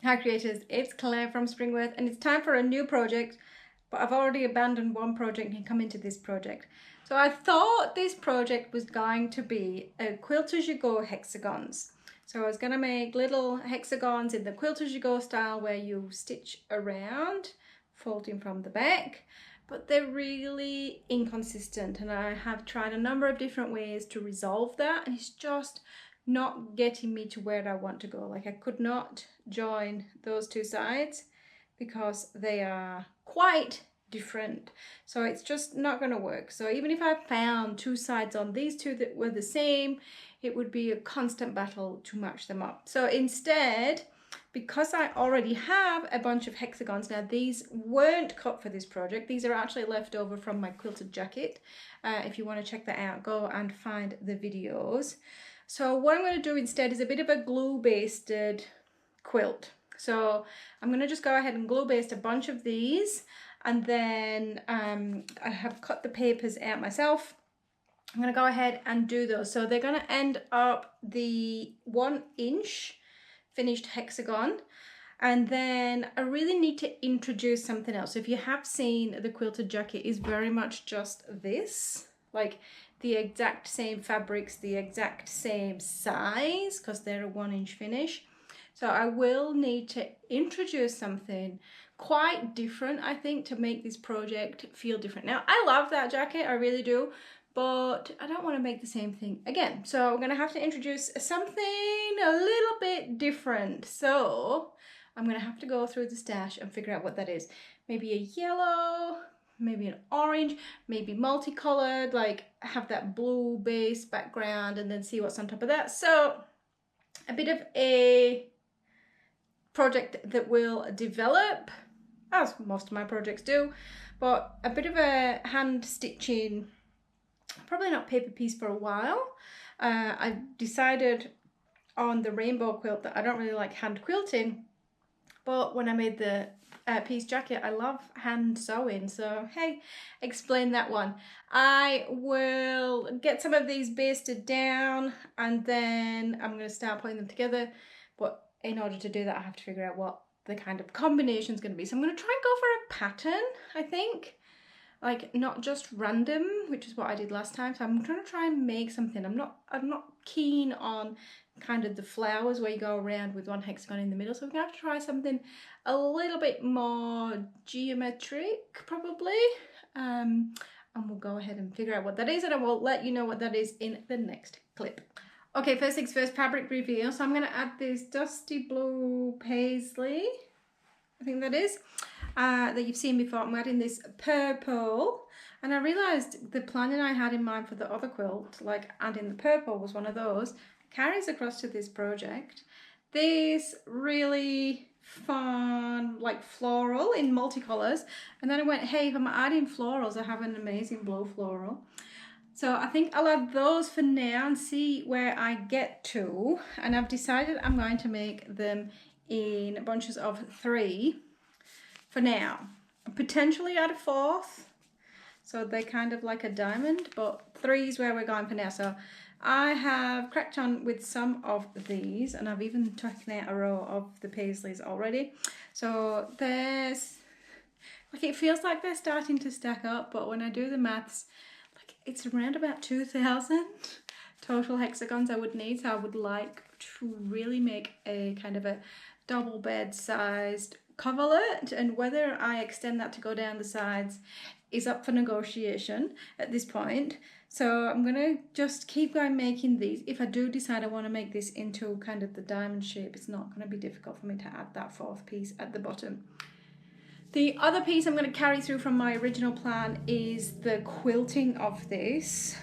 Hi creators, it's Claire from Springworth and it's time for a new project, but I've already abandoned one project and come into this project. So I thought this project was going to be a quilt-as-you-go hexagons. So I was going to make little hexagons in the quilt-as-you-go style where you stitch around, folding from the back, but they're really inconsistent and I have tried a number of different ways to resolve that and it's just not getting me to where I want to go. Like I could not join those two sides because they are quite different. So it's just not going to work. So even if I found two sides on these two that were the same, it would be a constant battle to match them up. So instead, because I already have a bunch of hexagons, now these weren't cut for this project, these are actually left over from my quilted jacket. If you want to check that out, go and find the videos. So what I'm going to do instead is a bit of a glue-basted quilt. So I'm going to just go ahead and glue-baste a bunch of these, and then I have cut the papers out myself. I'm going to go ahead and do those. So they're going to end up the 1 inch finished hexagon. And then I really need to introduce something else. So if you have seen the quilted jacket, is very much just this, like the exact same fabrics, the exact same size, because they're a 1 inch finish. So I will need to introduce something quite different, I think, to make this project feel different. Now, I love that jacket, I really do, but I don't want to make the same thing again. So I'm going to have to introduce something a little bit different. So I'm going to have to go through the stash and figure out what that is. Maybe a yellow, maybe an orange, maybe multicolored, like have that blue base background and then see what's on top of that. So a bit of a project that will develop, as most of my projects do, but a bit of a hand stitching, probably not paper piece for a while. I decided on the rainbow quilt that I don't really like hand quilting, but when I made the piece jacket, I love hand sewing. So hey, explain that one. I will get some of these basted down and then I'm going to start putting them together. But in order to do that, I have to figure out what the kind of combination is going to be. So I'm going to try and go for a pattern, I think. Like not just random, which is what I did last time. So I'm trying to try and make something. I'm not keen on kind of the flowers where you go around with one hexagon in the middle. So we're gonna have to try something a little bit more geometric, probably. And we'll go ahead and figure out what that is, and I will let you know what that is in the next clip. Okay, first things first, fabric reveal. So I'm gonna add this dusty blue paisley, I think that is, that you've seen before. I'm adding this purple, and I realised the planning I had in mind for the other quilt, like adding the purple was one of those, carries across to this project. This really fun, like floral in multicolours, and then I went, hey, if I'm adding florals, I have an amazing blue floral. So I think I'll add those for now and see where I get to, and I've decided I'm going to make them in bunches of 3 for now. Potentially add a 4th, so they're kind of like a diamond, but 3 is where we're going for now. So I have cracked on with some of these, and I've even taken out a row of the paisleys already. So there's, like, it feels like they're starting to stack up, but when I do the maths, like it's around about 2,000 total hexagons I would need. So I would like to really make a kind of a double bed sized coverlet, and whether I extend that to go down the sides is up for negotiation at this point. So I'm gonna just keep going making these. If I do decide I want to make this into kind of the diamond shape, it's not going to be difficult for me to add that 4th piece at the bottom. The other piece I'm going to carry through from my original plan is the quilting of this.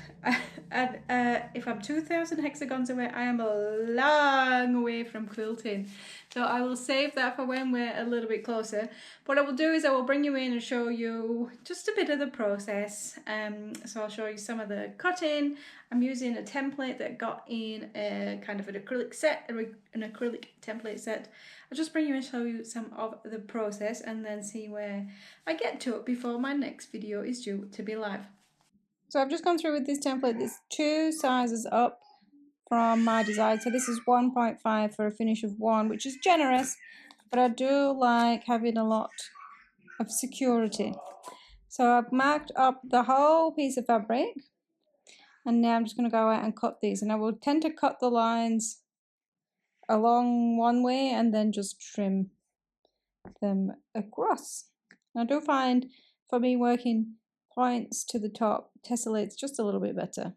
And if I'm 2,000 hexagons away, I am a long way from quilting. So I will save that for when we're a little bit closer. What I will do is I will bring you in and show you just a bit of the process. So I'll show you some of the cutting. I'm using a template that got in a kind of an acrylic set, an acrylic template set. I'll just bring you and show you some of the process and then see where I get to it before my next video is due to be live. So I've just gone through with this template. There's 2 sizes up from my design. So this is 1.5 for a finish of 1, which is generous. but I do like having a lot of security. So I've marked up the whole piece of fabric, and now I'm just going to go out and cut these, and I will tend to cut the lines along one way and then just trim them across. I do find for me working points to the top tessellates just a little bit better.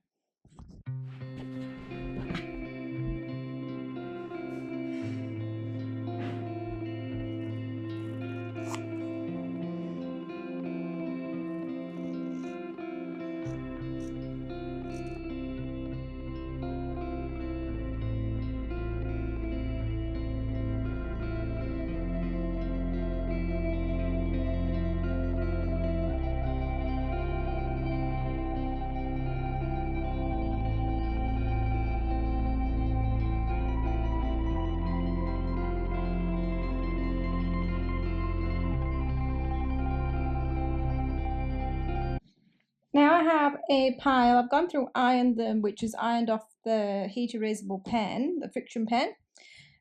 Now I have a pile. I've gone through ironed them, which is ironed off the heat erasable pen, the friction pen,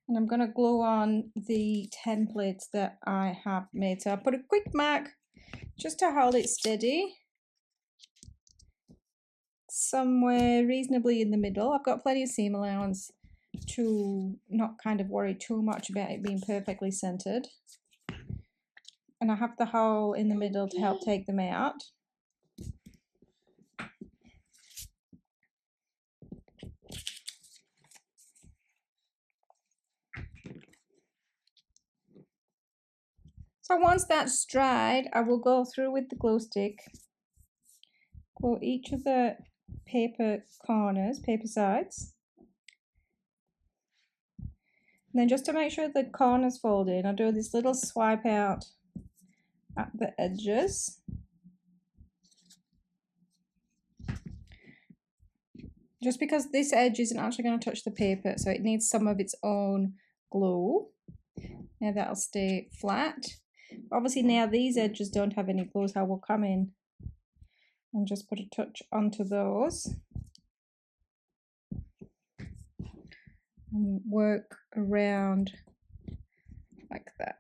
and I'm going to glue on the templates that I have made. So I put a quick mark just to hold it steady, somewhere reasonably in the middle. I've got plenty of seam allowance to not kind of worry too much about it being perfectly centered. And I have the hole in the middle to help take them out. So once that's dried, I will go through with the glue stick, glue each of the paper corners, paper sides. And then just to make sure the corners fold in, I'll do this little swipe out at the edges. Just because this edge isn't actually going to touch the paper, so it needs some of its own glue. Now that'll stay flat. Obviously now these edges don't have any glue, so I will come in and just put a touch onto those and work around like that.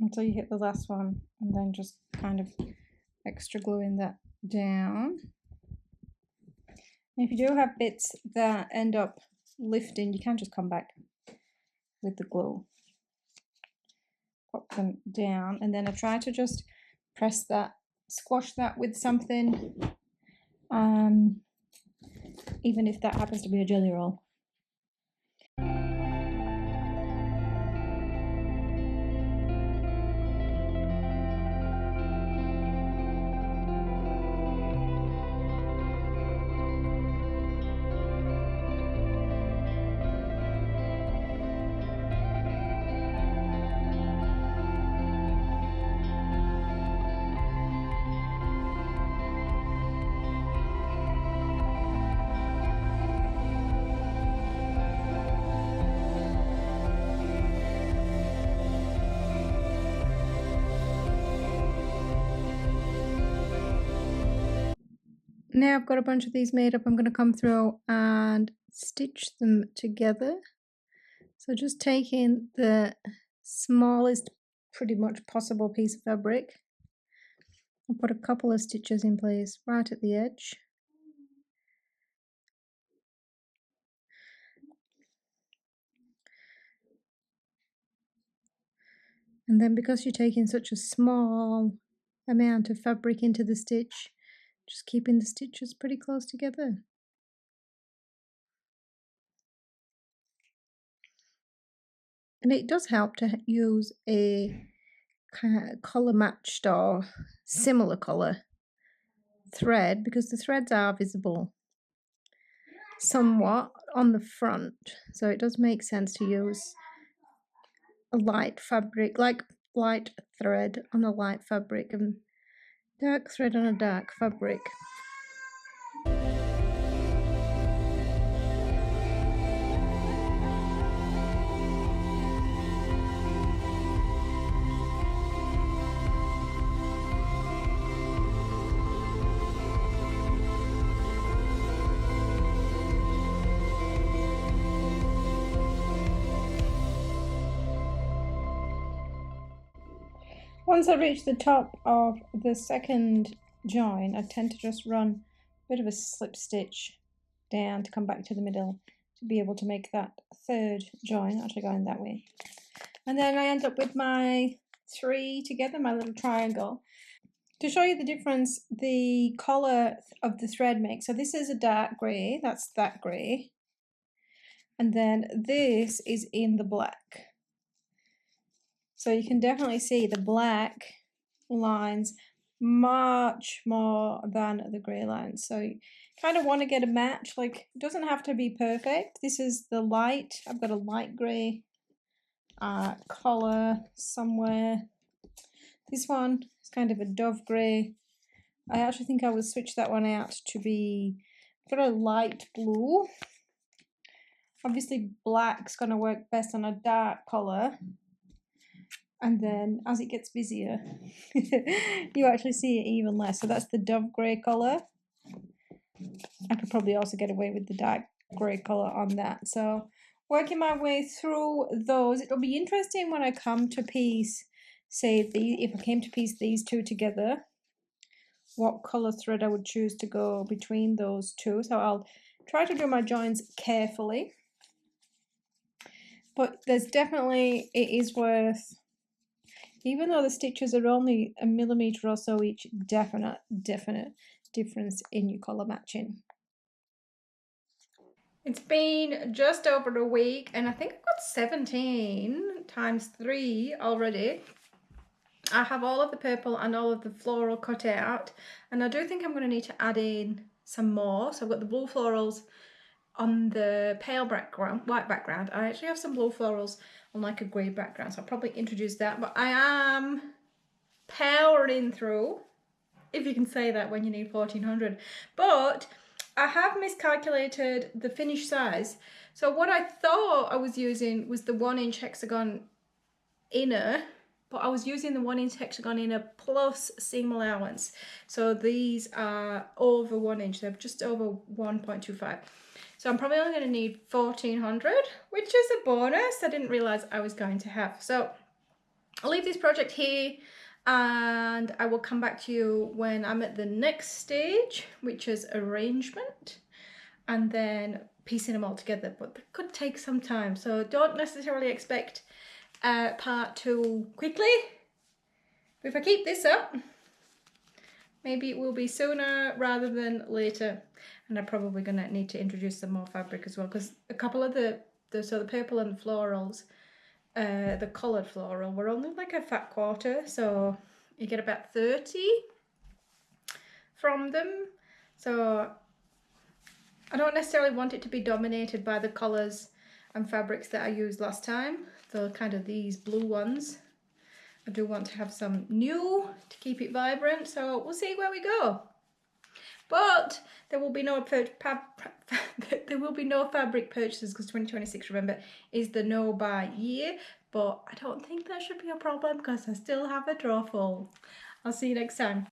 Until you hit the last one, and then just kind of extra gluing that down. And if you do have bits that end up lifting, you can just come back with the glue, pop them down, and then I try to just press that, squash that with something, even if that happens to be a jelly roll. Now I've got a bunch of these made up, I'm going to come through and stitch them together. So just taking the smallest pretty much possible piece of fabric, I'll put a couple of stitches in place right at the edge. And then because you're taking such a small amount of fabric into the stitch, just keeping the stitches pretty close together. And it does help to use a kind of colour matched or similar colour thread, because the threads are visible somewhat on the front, so it does make sense to use a light fabric, like light thread on a light fabric, and Dark thread on a dark fabric. Once I reach the top of the second join, I tend to just run a bit of a slip stitch down to come back to the middle to be able to make that third join, actually going that way. And then I end up with my 3 together, my little triangle. To show you the difference the colour of the thread makes. So this is a dark grey, that's that grey. And then this is in the black. So you can definitely see the black lines much more than the grey lines. So you kind of want to get a match. Like, it doesn't have to be perfect. This is the light. I've got a light grey collar somewhere. This one is kind of a dove grey. I actually think I would switch that one out to be, I've got a light blue. Obviously black's going to work best on a dark collar. And then as it gets busier, you actually see it even less. So that's the dove grey colour. I could probably also get away with the dark grey colour on that. So working my way through those, it'll be interesting when I come to piece, say, if I came to piece these two together, what colour thread I would choose to go between those two. So I'll try to do my joins carefully. But there's definitely, it is worth, even though the stitches are only a millimetre or so each, definite difference in your colour matching. It's been just over a week and I think I've got 17 times 3 already. I have all of the purple and all of the floral cut out, and I do think I'm going to need to add in some more. So I've got the blue florals on the pale background, white background. I actually have some blue florals on like a grey background, so I'll probably introduce that. But I am powering through, if you can say that when you need 1400. But I have miscalculated the finished size. So what I thought I was using was the 1-inch hexagon inner, but I was using the 1-inch hexagon inner plus seam allowance. So these are over 1 inch, they're just over 1.25. So I'm probably only going to need 1400, which is a bonus I didn't realize I was going to have. So I'll leave this project here and I will come back to you when I'm at the next stage, which is arrangement, and then piecing them all together. But that could take some time, so don't necessarily expect part 2 quickly. But if I keep this up, maybe it will be sooner rather than later. And I'm probably going to need to introduce some more fabric as well, because a couple of the purple and the florals, the coloured floral, were only like a fat quarter, so you get about 30 from them. So I don't necessarily want it to be dominated by the colours and fabrics that I used last time, so kind of these blue ones. I do want to have some new to keep it vibrant, so we'll see where we go. But there will be no fabric purchases, because 2026, remember, is the no buy year. But I don't think that should be a problem because I still have a drawer full. I'll see you next time.